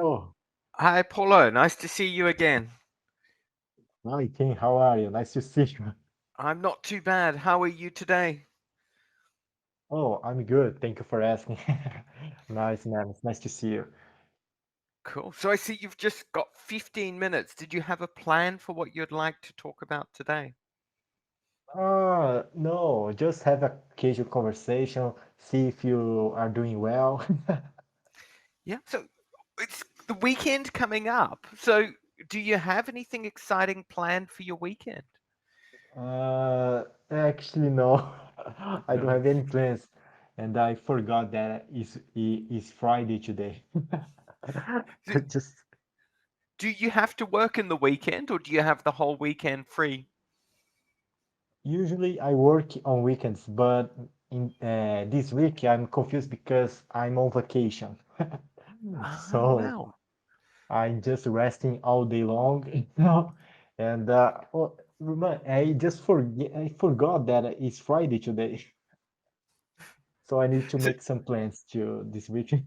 Oh, Hi, Paulo. Nice to see you again. hi King, how are you? Nice to see you. I'm not too bad. How are you today? Oh, I'm good. Thank you for asking. Nice, man. It's nice to see you. Cool. So I see you've just got 15 minutes. Did you have a plan for what you'd like to talk about today? No, just have a casual conversation, see if you are doing well. Yeah. So it's the weekend coming up. So do you have anything exciting planned for your weekend? Actually, no, I don't No. have any plans, and I forgot that it's Friday today. So Just do you have to work in the weekend or do you have the whole weekend free? usually I work on weekends, but in this week I'm confused because I'm on vacation. Ah, So wow. I'm just resting all day long, And I forgot that it's Friday today, so I need to So, make some plans to this weekend.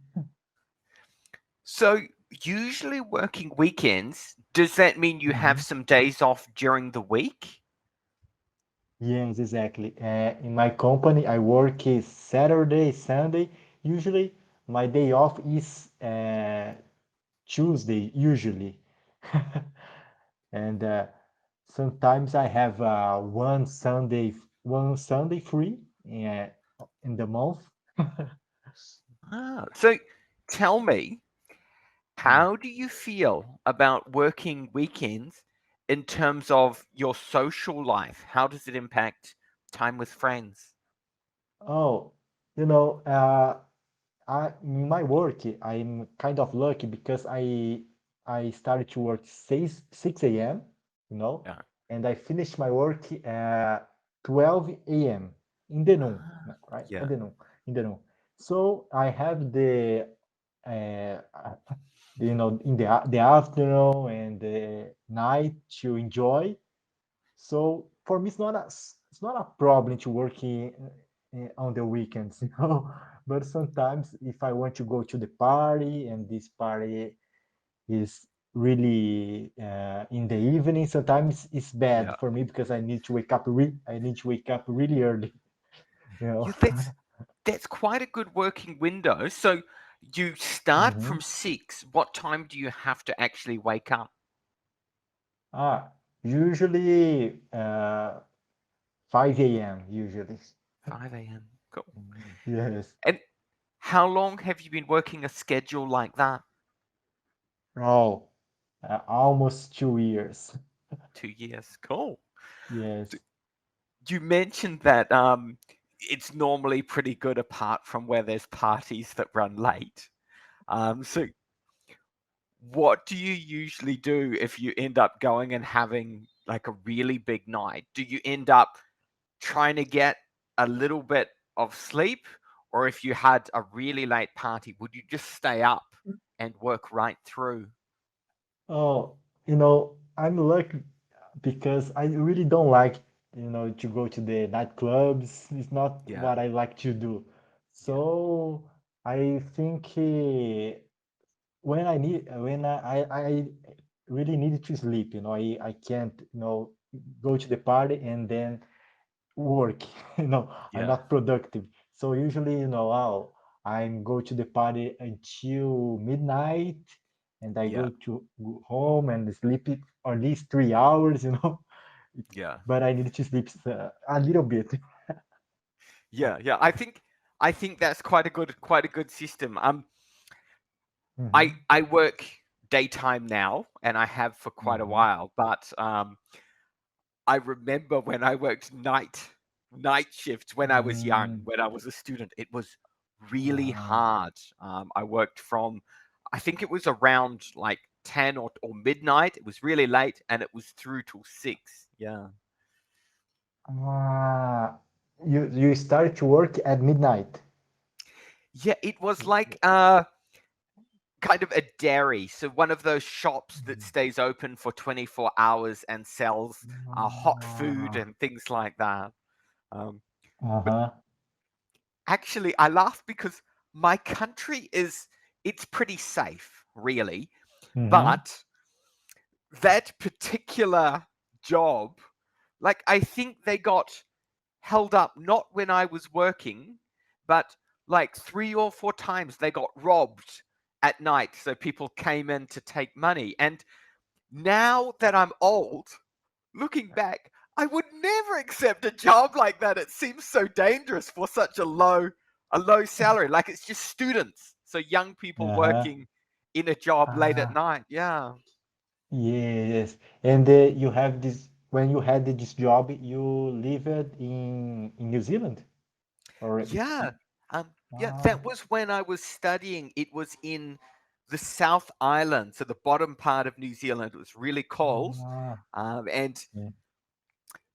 so usually working weekends, does that mean you have Mhm. some days off during the week? Yes, exactly. In my company, I work Saturday, Sunday. Usually, my day off is Tuesday, usually. And sometimes I have one Sunday free uh, in the month. Ah, so tell me, Mm. how do you feel about working weekends in terms of your social life? How does it impact time with friends? Oh, in my work, I'm kind of lucky because I started to work 6 a.m., Yeah. and I finished my work at 12 a.m. in the noon, Ah, right? At yeah, the noon, in the noon. So I have uh, in the afternoon and the night to enjoy. So for me, it's not a problem to work on the weekends, But sometimes if I want to go to the party and this party is really in the evening, sometimes it's bad yeah. for me because I need to wake up really early, you know. Yeah, that's quite a good working window. So you start Mhm. from 6. What time do you have to actually wake up? Usually 5 a.m. usually. 5 a.m. Cool. Yes. And how long have you been working a schedule like that? Oh, almost 2 years. 2 years. Cool. Yes. You mentioned that it's normally pretty good apart from where there's parties that run late. So what do you usually do if you end up going and having like a really big night? Do you end up trying to get a little bit of sleep? Or if you had a really late party, would you just stay up and work right through? Oh, I'm lucky because I really don't like, to go to the nightclubs. It's not Yeah, what I like to do. yeah, So I think when I really need to sleep, I can't, go to the party and then work. I'm yeah, not productive. So usually, I'm go to the party until midnight, and I yeah, go home and sleep it at least 3 hours. yeah. But I need to sleep a little bit. Yeah, yeah. I think that's quite a good system. I Mhm. work daytime now, and I have for quite a Mhm. while. But I remember when I worked night shifts when I was young, Mm. when I was a student. It was really Uh, hard. I worked from, I think it was around like 10 or midnight. It was really late, and it was through till 6. Yeah, ah, you start to work at midnight. yeah. It was like kind of a dairy, so one of those shops that stays open for 24 hours and sells hot food Ah, and things like that. Um, but uh-huh. actually, I laugh because my country it's pretty safe. really. Mm-hmm. But that particular job, like, I think they got held up not when I was working, but like 3 or 4 times they got robbed at night. So people came in to take money. And now that I'm old, looking back, I would never accept a job like that. It seems so dangerous for such a low salary. Like, it's just students, so young people Uh-huh. working in a job late at Ah, night. Yeah. yes. And you have this when you had this job, you lived in New Zealand, or Yeah. Yeah, ah, that was when I was studying. It was in the South Island, so the bottom part of New Zealand. It was really cold. ah, And yeah.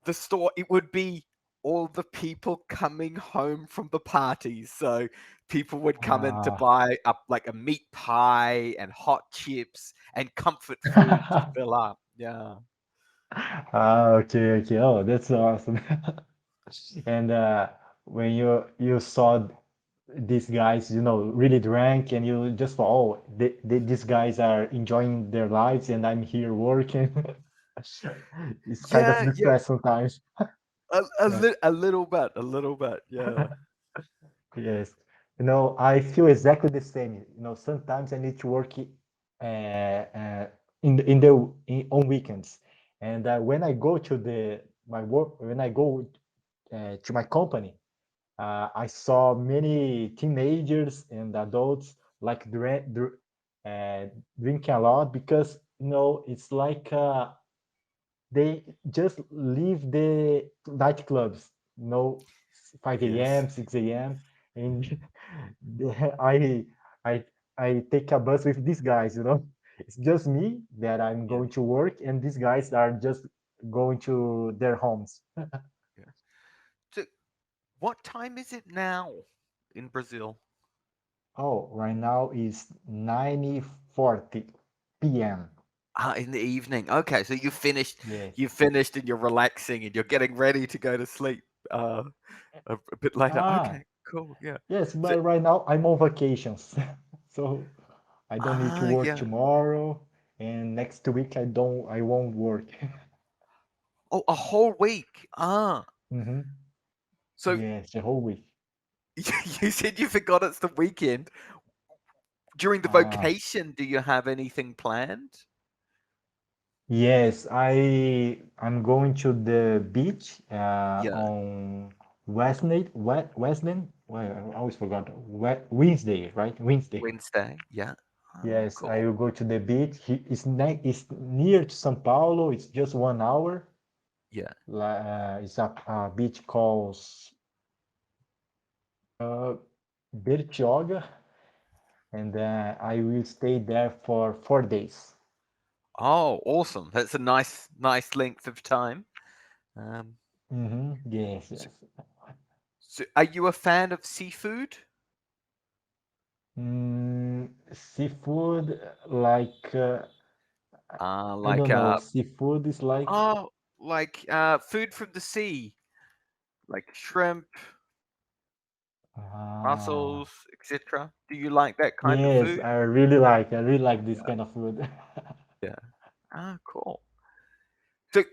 the store, it would be all the people coming home from the parties. So people would come in to Ah. buy up like a meat pie and hot chips and comfort food to fill up. Yeah. Ah, okay, okay. Oh, that's awesome. And when you saw these guys, really drank, and you just thought, oh, these guys are enjoying their lives, and I'm here working. It's kind of Yeah, yeah, depressed sometimes. Yeah. a little bit, a little bit. Yeah. Yes. I feel exactly the same. Sometimes I need to work on weekends, and when I go to the my work, when I go to my company, I saw many teenagers and adults like drinking a lot because it's like they just leave the nightclubs, 5 Yes. a.m., 6 a.m., and I I I take a bus with these guys. It's just me that I'm Yeah. going to work, and these guys are just going to their homes. Yeah. So, what time is it now in Brazil? Oh, right now is 9:40 p.m. Ah, in the evening. Okay, so you finished. Yes. You finished, and you're relaxing, and you're getting ready to go to sleep. Uh, a bit later. Ah, Okay, cool. Yeah. yes, So, but right now I'm on vacations. So I don't need to work yeah. tomorrow, and next week I won't work. Oh, a whole week. Ah, Hmm. so Yes, the whole week. you said you forgot it's the weekend. During the Ah, vacation, do you have anything planned? yes, I'm going to the beach Yeah, on Westland. Well, I always forgot. Wednesday, right? Wednesday. Wednesday. Yeah. Ah, Yes, I cool. will go to the beach. It's near to São Paulo. It's just 1 hour. Yeah. It's a beach called uh, Bertioga, and I will stay there for 4 days. Oh, awesome. That's a nice length of time. Um, Yes, so, yes. so are you a fan of seafood? Seafood, like I Like don't know. Seafood is like oh, like food from the sea, like shrimp, ah mussels, etc. Do you like that kind of yes, food? I really like this Yeah. kind of food. Yeah. Ah, cool. So,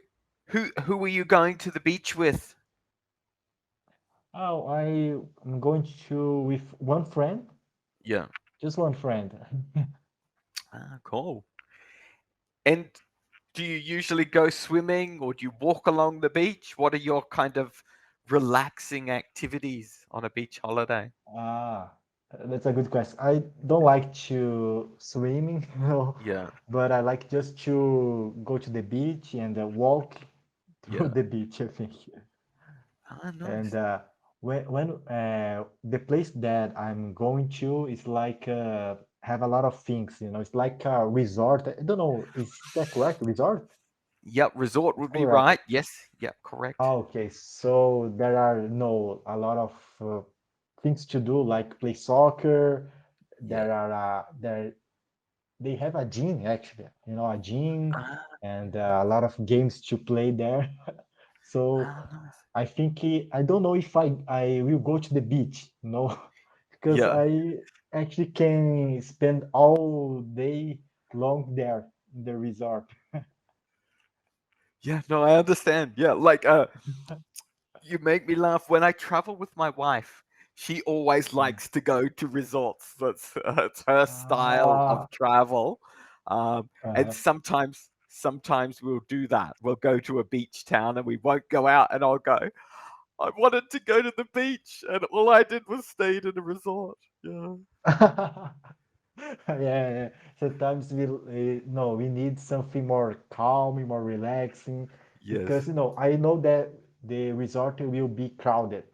who were you going to the beach with? Oh, I'm going to with one friend, Yeah. just one friend. Ah, cool. And do you usually go swimming or do you walk along the beach? What are your kind of relaxing activities on a beach holiday? Ah, that's a good question. I don't like to swimming, Yeah. but I like just to go to the beach and walk through Yeah. the beach, I think. Ah, And nice. when the place that I'm going to is like have a lot of things. It's like a resort. I don't know, is that correct? Resort? Yep, resort would be Correct. right. Yes. Yep, correct. Okay, so there are a lot of things to do, like play soccer. Yeah. There are they have a gym actually, a gym Ah, and a lot of games to play there. So nice. I think I don't know if I will go to the beach, because Yeah. actually can spend all day long there in the resort. Yeah, no, I understand. Yeah, like you make me laugh when I travel with my wife. She always likes to go to resorts. That's it's her style of Ah, travel. And uh-huh. sometimes we'll do that. We'll go to a beach town and we won't go out, and I'll go. I wanted to go to the beach, and all I did was stayed in a resort. Yeah. Yeah, yeah. Sometimes we no, we need something more calming, more relaxing, because Yes. I know that the resort will be crowded.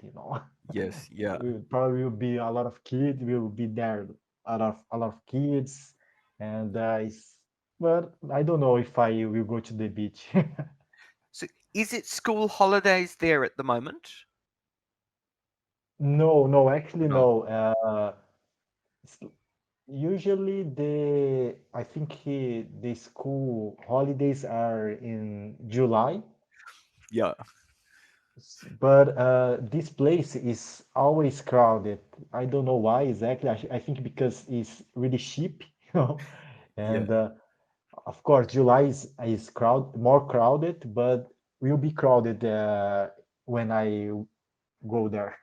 Yes. Yeah. Will probably will be a lot of kids. Will be there a lot of kids, and but I don't know if I will go to the beach. So, is it school holidays there at the moment? No, no, actually No. no. S- Usually I think the school holidays are in July, Yeah. but this place is always crowded. I don't know why exactly. I think because it's really cheap, Yeah. and of course July is more crowded, but will be crowded when I go there.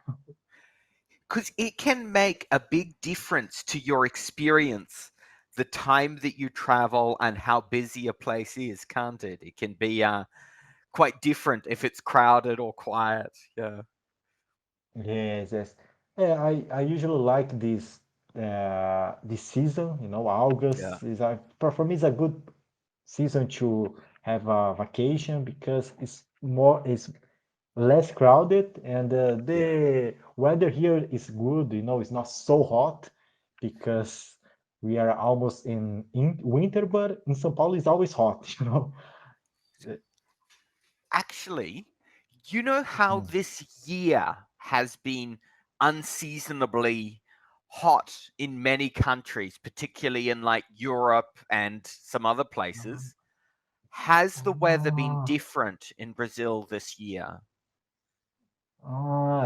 Because it can make a big difference to your experience, the time that you travel and how busy a place is, can't it? It can be quite different if it's crowded or quiet. Yeah. Yes, yes. Yeah, I usually like this season. Yeah. August for me it's a good season to have a vacation because it's less crowded and Yeah. the weather here is good. It's not so hot because we are almost in winter, but in São Paulo it's always hot. Uh, Actually, you know how mm, this year has been unseasonably hot in many countries, particularly in like Europe and some other places? Has the weather been ah, different in Brazil this year?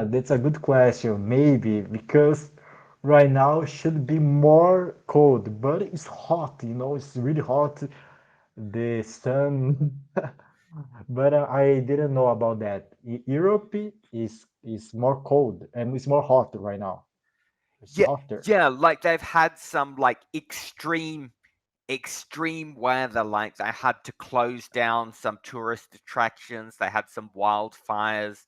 That's a good question. Maybe because right now should be more cold, but it's hot. It's really hot. The sun, but I didn't know about that. Europe is more cold and it's more hot right now. It's Yeah, hotter. yeah, like they've had some like extreme weather, like they had to close down some tourist attractions, they had some wildfires.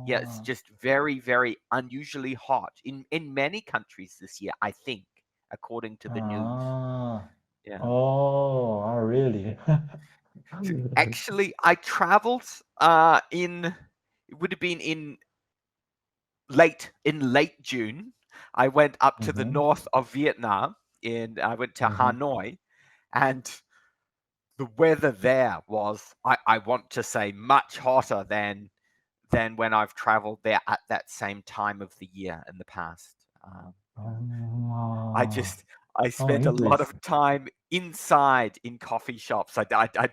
Yeah, it's Ah, just very unusually hot in many countries this year, I think, according to the news. ah, Yeah. really? So actually, I traveled in it would have been in late June. I went up to the Mm-hmm, north of Vietnam, and I went to mm-hmm. Hanoi, and the weather there was, I want to say, much hotter than when I've traveled there at that same time of the year in the past. I Ah, just I oh, spent a lot of interesting. time inside in coffee shops. I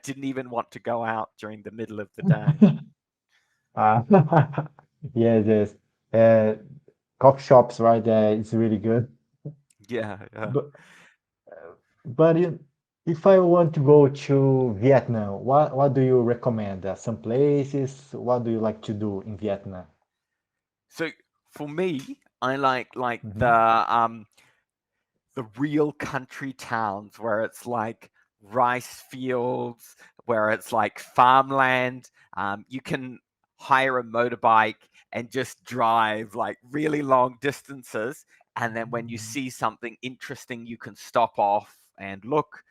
didn't even want to go out during the middle of the day. Ah, yes, yes. Uh, Coffee shops, right? It's really good. Yeah, yeah. But if I want to go to Vietnam, what do you recommend? Some places? What do you like to do in Vietnam? So for me, I like Hmm. the real country towns where it's like rice fields, where it's like farmland. You can hire a motorbike and just drive like really long distances. And then when you see something interesting, you can stop off and look.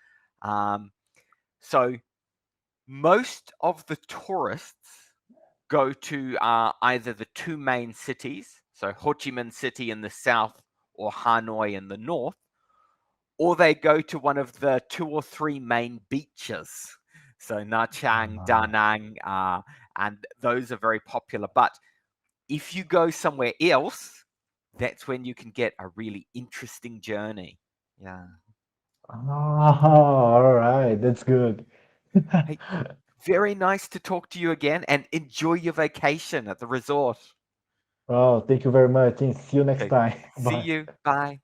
Um, so most of the tourists go to either the two main cities, so Ho Chi Minh City in the south or Hanoi in the north, or they go to one of the two or three main beaches. So Nha Trang, Da Ah, Nang, and those are very popular. But if you go somewhere else, that's when you can get a really interesting journey. Yeah. all right, that's good. Hey, very nice to talk to you again and enjoy your vacation at the resort. Oh, thank you very much, and see you next Okay. time. See Bye. you. Bye.